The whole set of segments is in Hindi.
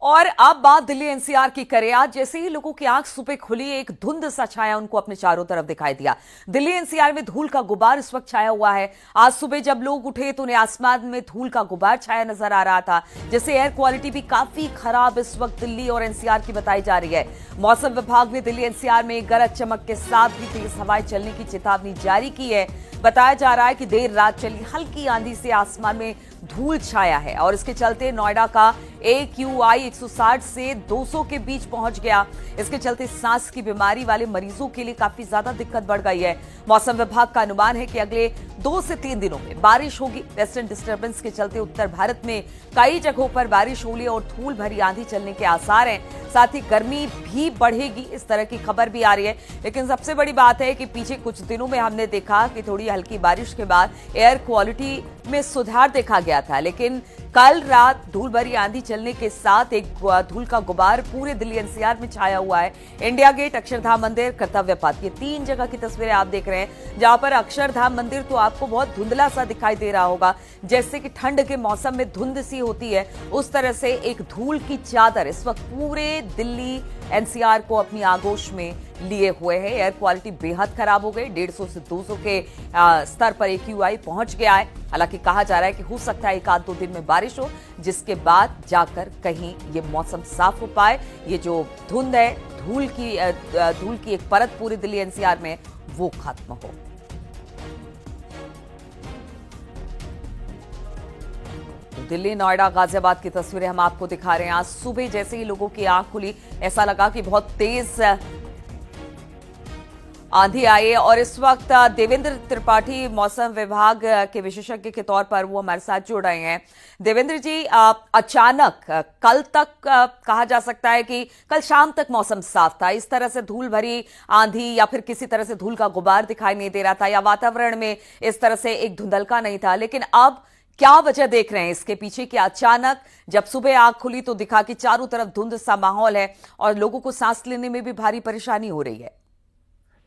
और अब बात दिल्ली एनसीआर की करें। आज जैसे ही लोगों की आंख सुबह खुली, एक धुंध सा छाया उनको अपने चारों तरफ दिखाई दिया। दिल्ली एनसीआर में धूल का गुबार इस वक्त छाया हुआ है। आज सुबह जब लोग उठे तो उन्हें आसमान में धूल का गुबार छाया नजर आ रहा था। जैसे एयर क्वालिटी भी काफी खराब इस वक्त दिल्ली और एनसीआर की बताई जा रही है। मौसम विभाग ने दिल्ली एनसीआर में गरज चमक के साथ भी तेज हवाएं चलने की चेतावनी जारी की है। बताया जा रहा है कि देर रात चली हल्की आंधी से आसमान में धूल छाया है और इसके चलते नोएडा का AQI 160 से 200 के बीच पहुंच गया। इसके चलते सांस की बीमारी वाले मरीजों के लिए काफी ज्यादा दिक्कत बढ़ गई है। मौसम विभाग का अनुमान है कि अगले 2 से 3 दिनों में बारिश होगी। वेस्टर्न डिस्टर्बेंस के चलते उत्तर भारत में कई जगहों पर बारिश होगी और धूल भरी आंधी चलने के आसार हैं। साथ ही गर्मी भी बढ़ेगी, इस तरह की खबर भी आ रही है। लेकिन सबसे बड़ी बात है कि पीछे कुछ दिनों में हमने देखा कि थोड़ी हल्की बारिश के बाद एयर क्वालिटी में सुधार देखा गया था, लेकिन कल रात धूल भरी आंधी चलने के साथ एक धूल का गुबार पूरे दिल्ली एनसीआर में छाया हुआ है। इंडिया गेट, अक्षरधाम मंदिर, कर्तव्य पथ, ये 3 जगह की तस्वीरें आप देख रहे हैं, जहां पर अक्षरधाम मंदिर तो आपको बहुत धुंधला सा दिखाई दे रहा होगा। जैसे कि ठंड के मौसम में धुंध सी होती है, उस तरह से एक धूल की चादर इस वक्त पूरे दिल्ली एनसीआर को अपनी आगोश में लिए हुए है। एयर क्वालिटी बेहद खराब हो गई। 150 से 200 के स्तर पर AQI पहुंच गया है। हालांकि कहा जा रहा है कि हो सकता है 1-2 दिन में बारिश हो, जिसके बाद जाकर कहीं ये मौसम साफ हो पाए। ये जो धुंध है, धूल की एक परत पूरी दिल्ली एनसीआर में, वो खत्म हो। दिल्ली, नोएडा, गाजियाबाद की तस्वीरें हम आपको दिखा रहे हैं। आज सुबह जैसे ही लोगों की आंख खुली, ऐसा लगा कि बहुत तेज आंधी आई है। और इस वक्त देवेंद्र त्रिपाठी, मौसम विभाग के विशेषज्ञ के तौर पर, वो हमारे साथ जुड़ रहे हैं। देवेंद्र जी, अचानक कल तक कहा जा सकता है कि कल शाम तक मौसम साफ था, इस तरह से धूल भरी आंधी या फिर किसी तरह से धूल का गुबार दिखाई नहीं दे रहा था, या वातावरण में इस तरह से एक धुंधलका नहीं था, लेकिन अब क्या वजह देख रहे हैं इसके पीछे कि अचानक जब सुबह आंख खुली तो दिखा कि चारों तरफ धुंध सा माहौल है और लोगों को सांस लेने में भी भारी परेशानी हो रही है?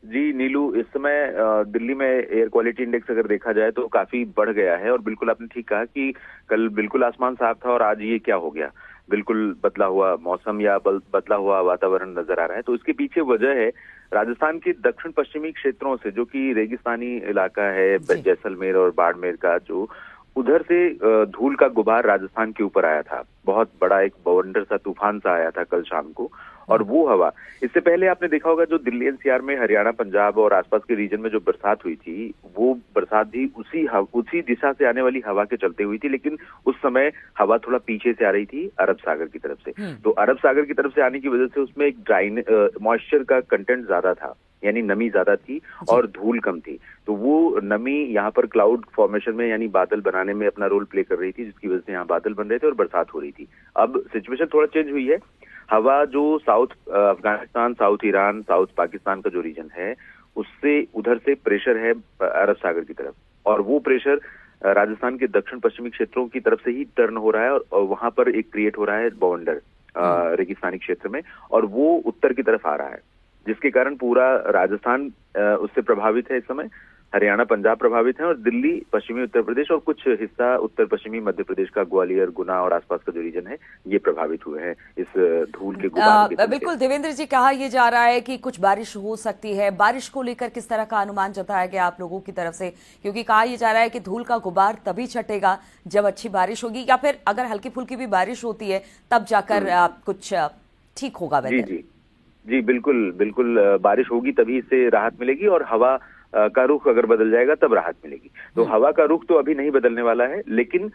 जी नीलू, इस समय दिल्ली में एयर क्वालिटी इंडेक्स अगर देखा जाए तो काफी बढ़ गया है। और बिल्कुल आपने ठीक कहा कि कल बिल्कुल आसमान साफ था और आज ये क्या हो गया, बिल्कुल बदला हुआ मौसम या बदला हुआ वातावरण नजर आ रहा है। तो इसके पीछे वजह है राजस्थान के दक्षिण पश्चिमी क्षेत्रों से, जो कि रेगिस्तानी इलाका है, जैसलमेर और बाड़मेर का, जो उधर से धूल का गुबार राजस्थान के ऊपर आया था। बहुत बड़ा एक बवंडर सा तूफान सा आया था कल शाम को। और वो हवा, इससे पहले आपने देखा होगा जो दिल्ली एनसीआर में हरियाणा, पंजाब और आसपास के रीजन में जो बरसात हुई थी, वो बरसात भी उसी दिशा से आने वाली हवा के चलते हुई थी। लेकिन उस समय हवा थोड़ा पीछे से आ रही थी, अरब सागर की तरफ से। तो अरब सागर की तरफ से आने की वजह से उसमें एक मॉइस्चर का कंटेंट ज्यादा था, यानी नमी ज्यादा थी और धूल कम थी। तो वो नमी यहाँ पर क्लाउड फॉर्मेशन में, यानी बादल बनाने में अपना रोल प्ले कर रही थी, जिसकी वजह से यहाँ बादल बन रहे थे और बरसात हो रही थी। अब सिचुएशन थोड़ा चेंज हुई है। हवा जो south Afghanistan, south Iran, south Pakistan का जो रीजन है, उससे उधर से प्रेशर है अरब सागर की तरफ, और वो प्रेशर राजस्थान के दक्षिण पश्चिमी क्षेत्रों की तरफ से ही टर्न हो रहा है और वहां पर एक क्रिएट हो रहा है बवंडर रेगिस्तानी क्षेत्र में, और वो उत्तर की तरफ आ रहा है, जिसके कारण पूरा राजस्थान उससे प्रभावित है इस समय। हरियाणा, पंजाब प्रभावित है और दिल्ली, पश्चिमी उत्तर प्रदेश और कुछ हिस्सा उत्तर पश्चिमी मध्य प्रदेश का ग्वालियर, गुना और आसपास का जो रीजन है, ये प्रभावित हुए हैं इस धूल के गुबार के। बिल्कुल देवेंद्र जी, कहा यह जा रहा है कि कुछ बारिश हो सकती है। बारिश को लेकर किस तरह का अनुमान जताया गया आप लोगों की तरफ से? क्योंकि कहा यह जा रहा है कि धूल का गुबार तभी छटेगा जब अच्छी बारिश होगी, या फिर अगर हल्की फुल्की भी बारिश होती है तब जाकर कुछ ठीक होगा। जी जी जी, बिल्कुल बिल्कुल, बारिश होगी तभी इससे राहत मिलेगी, और हवा का रुख अगर बदल जाएगा तब राहत मिलेगी। तो हवा का रुख तो अभी नहीं बदलने वाला है, लेकिन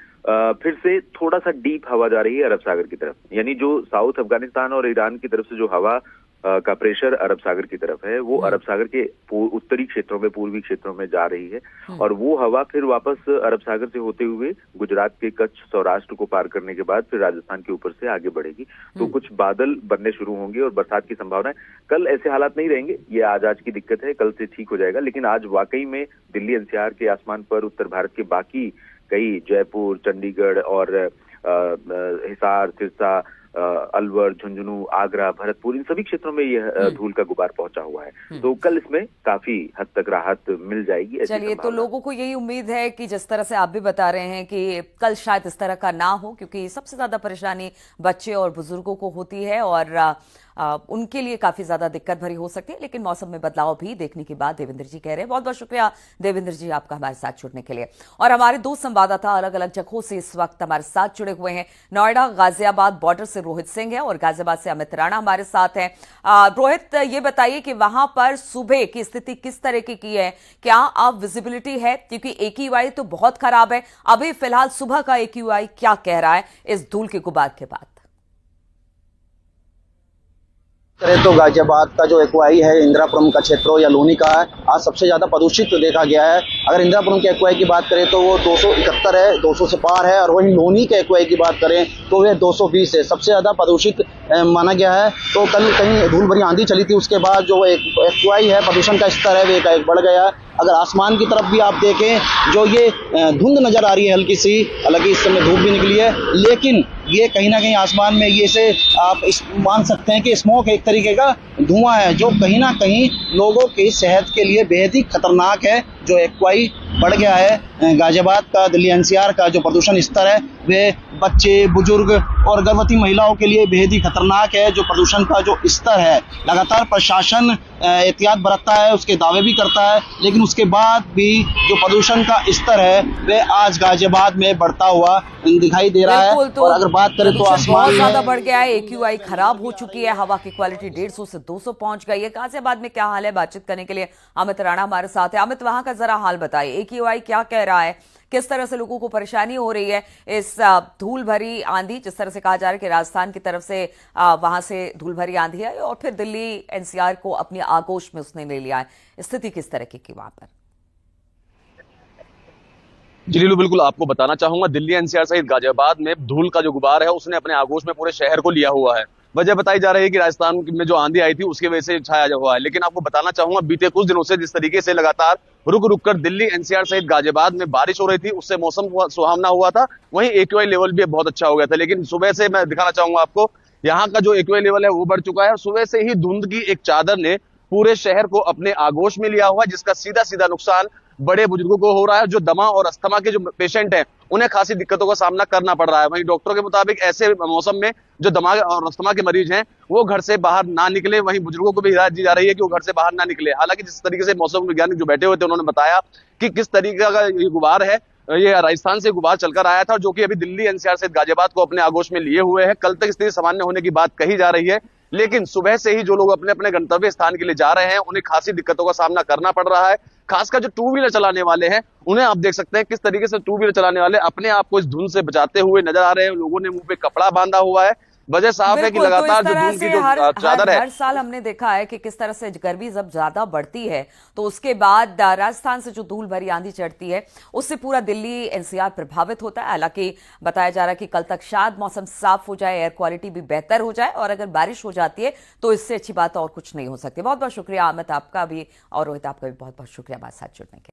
फिर से थोड़ा सा डीप हवा जा रही है अरब सागर की तरफ, यानी जो साउथ अफगानिस्तान और ईरान की तरफ से जो हवा का प्रेशर अरब सागर की तरफ है, वो अरब सागर के उत्तरी क्षेत्रों में, पूर्वी क्षेत्रों में जा रही है। और वो हवा फिर वापस अरब सागर से होते हुए गुजरात के कच्छ, सौराष्ट्र को पार करने के बाद फिर राजस्थान के ऊपर से आगे बढ़ेगी। तो कुछ बादल बनने शुरू होंगे और बरसात की संभावना है। कल ऐसे हालात नहीं रहेंगे, ये आज की दिक्कत है, कल से ठीक हो जाएगा। लेकिन आज वाकई में दिल्ली एनसीआर के आसमान पर उत्तर भारत के बाकी कई, जयपुर, चंडीगढ़ और हिसार, सिरसा अलवर, झुंझुनू, आगरा, भरतपुर, इन सभी क्षेत्रों में यह धूल का गुबार पहुंचा हुआ है। तो कल इसमें काफी हद तक राहत मिल जाएगी, ऐसी चलिए, तो संभावना। लोगों को यही उम्मीद है कि जिस तरह से आप भी बता रहे हैं कि कल शायद इस तरह का ना हो, क्योंकि सबसे ज्यादा परेशानी बच्चे और बुजुर्गों को होती है और उनके लिए काफी ज्यादा दिक्कत भरी हो सकती है। लेकिन मौसम में बदलाव भी देखने के बाद देवेंद्र जी कह रहे हैं। बहुत बहुत शुक्रिया देवेंद्र जी आपका हमारे साथ जुड़ने के लिए। और हमारे दो संवाददाता अलग अलग जगहों से इस वक्त हमारे साथ जुड़े हुए हैं। नोएडा गाजियाबाद बॉर्डर से रोहित सिंह है और गाजियाबाद से अमित राणा हमारे साथ हैं। रोहित, ये बताइए कि वहां पर सुबह की स्थिति किस तरीके की है, क्या अब विजिबिलिटी है? क्योंकि AQI तो बहुत खराब है। अभी फिलहाल सुबह का AQI क्या कह रहा है इस धूल के गुबार के बाद? करें तो गाजियाबाद का जो एक्वाई है इंदिरापुरम का क्षेत्र हो या लोनी का है, आज सबसे ज्यादा प्रदूषित देखा गया है। अगर इंदिरापुरम के एक्वाई की बात करें तो वो 271 है, 200 से पार है, और वहीं लोनी के एक्वाई की बात करें तो वह 220 है, सबसे ज्यादा प्रदूषित माना गया है। तो कल कहीं धूल भरी आंधी चली थी, उसके बाद जो एक्वाई है प्रदूषण का स्तर है वो एकाएक बढ़ गया। अगर आसमान की तरफ भी आप देखें, जो ये धुंध नजर आ रही है हल्की सी, हालांकि इस समय धूप भी निकली है, लेकिन ये कहीं ना कहीं आसमान में ये से आप मान सकते हैं कि स्मोक एक तरीके का धुआं है, जो कहीं ना कहीं लोगों की सेहत के लिए बेहद ही खतरनाक है। जो एक्वाई बढ़ गया है गाजियाबाद का, दिल्ली NCR का जो प्रदूषण स्तर है वे बच्चे, बुजुर्ग और गर्भवती महिलाओं के लिए बेहद ही खतरनाक है। जो प्रदूषण का जो स्तर है, लगातार प्रशासन एहतियात बरतता है, उसके दावे भी करता है, लेकिन उसके बाद भी जो प्रदूषण का स्तर है वह आज गाजियाबाद में बढ़ता हुआ दिखाई दे रहा है। और अगर बात करें तो आसमान बहुत ज्यादा बढ़ गया है, AQI खराब हो चुकी है, हवा की क्वालिटी 150 से 200 पहुंच गई है। गाजियाबाद में क्या हाल है, बातचीत करने के लिए अमित राणा हमारे साथ है। अमित, वहां का जरा हाल बताइए, AQI क्या कह रहा है, किस तरह से लोगों को परेशानी हो रही है इस धूल भरी आंधी, जिस तरह से कहा जा रहा है कि राजस्थान की तरफ से वहां से धूल भरी आंधी है और फिर दिल्ली NCR को अपनी आगोश में उसने ले लिया है। स्थिति किस तरह की वहां पर? जी लीलू, बिल्कुल आपको बताना चाहूंगा, दिल्ली NCR सहित गाजियाबाद में धूल का जो गुबार है उसने अपने आगोश में पूरे शहर को लिया हुआ है। वजह बताई जा रही है कि राजस्थान में जो आंधी आई थी उसकी वजह से छाया हुआ है। लेकिन आपको बताना चाहूंगा, बीते कुछ दिनों से जिस तरीके से लगातार रुक रुक कर दिल्ली NCR सहित गाजियाबाद में बारिश हो रही थी, उससे मौसम सुहावना हुआ था, वहीं AQI लेवल भी बहुत अच्छा हो गया था। लेकिन सुबह से मैं दिखाना चाहूंगा आपको, यहाँ का जो AQI लेवल है वो बढ़ चुका है। सुबह से ही धुंध की एक चादर ने पूरे शहर को अपने आगोश में लिया हुआ है, जिसका सीधा सीधा नुकसान बड़े बुजुर्गों को हो रहा है। जो दमा और अस्थमा के जो पेशेंट हैं उन्हें खासी दिक्कतों का सामना करना पड़ रहा है। वहीं डॉक्टरों के मुताबिक ऐसे मौसम में जो दमा और अस्थमा के मरीज हैं वो घर से बाहर ना निकले, वहीं बुजुर्गों को भी हिदायत दी जा रही है कि वो घर से बाहर ना निकले। हालांकि जिस तरीके से मौसम वैज्ञानिक जो बैठे हुए थे उन्होंने बताया कि किस तरीके का ये गुबार है, ये राजस्थान से गुबार चलकर आया था, जो कि अभी दिल्ली NCR से गाजियाबाद को अपने आगोश में लिए हुए है। कल तक स्थिति सामान्य होने की बात कही जा रही है, लेकिन सुबह से ही जो लोग अपने अपने गंतव्य स्थान के लिए जा रहे हैं उन्हें खासी दिक्कतों का सामना करना पड़ रहा है। खासकर जो 2 व्हीलर चलाने वाले हैं उन्हें आप देख सकते हैं किस तरीके से 2 व्हीलर चलाने वाले अपने आप को इस धुंध से बचाते हुए नजर आ रहे हैं। लोगों ने मुंह पे कपड़ा बांधा हुआ है। वजह साफ है कि लगातार जो धुंध की जो चादर है, हर साल हमने देखा है कि किस तरह से गर्मी जब ज्यादा बढ़ती है तो उसके बाद राजस्थान से जो धूल भरी आंधी चढ़ती है उससे पूरा दिल्ली NCR प्रभावित होता है। हालांकि बताया जा रहा है कि कल तक शायद मौसम साफ हो जाए, एयर क्वालिटी भी बेहतर हो जाए, और अगर बारिश हो जाती है तो इससे अच्छी बात और कुछ नहीं हो सकती। बहुत बहुत शुक्रिया अमित आपका भी, और रोहित आपका भी बहुत बहुत शुक्रिया हमारे साथ जुड़ने के लिए।